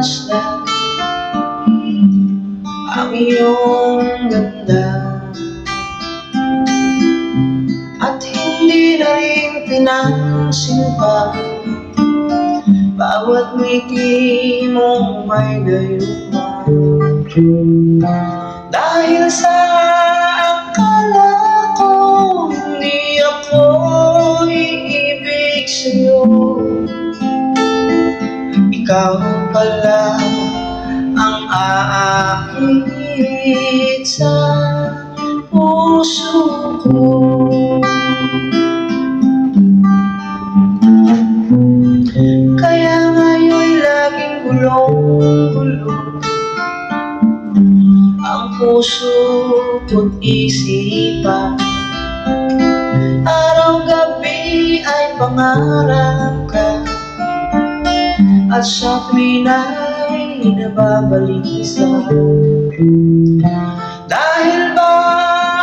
masdan ang iyong ganda, at hindi na rin pinansin pa bawat ngiti mong may gayuma. Dahil sa akala ko hindi ako iibig sa'yo, ikaw pala ang aakit sa puso ko. Kaya ngayon'y laging gulong-gulo ang puso ko't isipan. Araw-gabi ay pangarap ka, at sa tuwin ay nababalisa. Dahil ba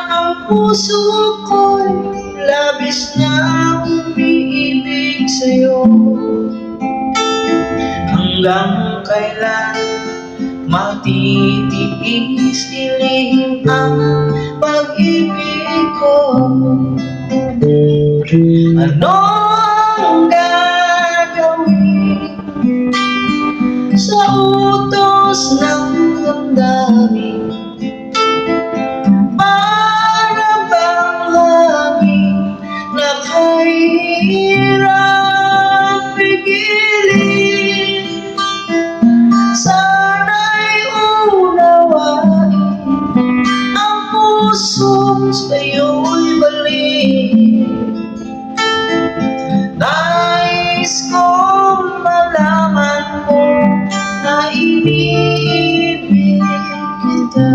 ang puso ko'y labis na umiibig sa'yo, hanggang kailan matitiis ilihim ang pag-ibig ko? Ano ang gagawin sa utos ng damdamin? Para bang hangin na kahirap pigilin? Sana'y unawain ang pusong sa'yo'y balik. Nais kong malaman mo na iniibig kita.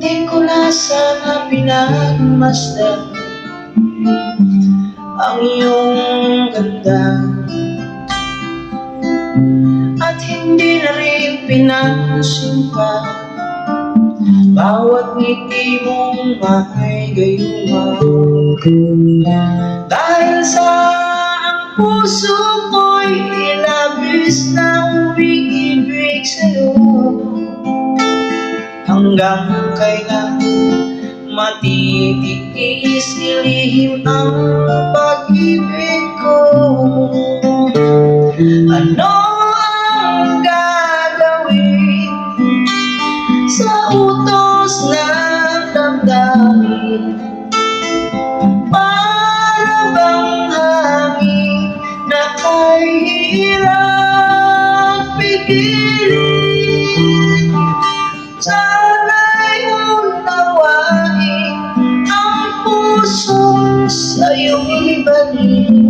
Di ko na sana pinagmasdan ang iyong ganda, at hindi na rin pinansin pa bawat ngiti mong may gayuma. Dahil sa ang puso ko'y labis na umiibig sa'yo, hanggang kailan matitiis ilihim ang pag-ibig ko? Ano ang gagawin sa utos ng damdamin? Para bang hangin na kahirap pigilin? Sana'y unawain ang pusong sa'yo'y balik.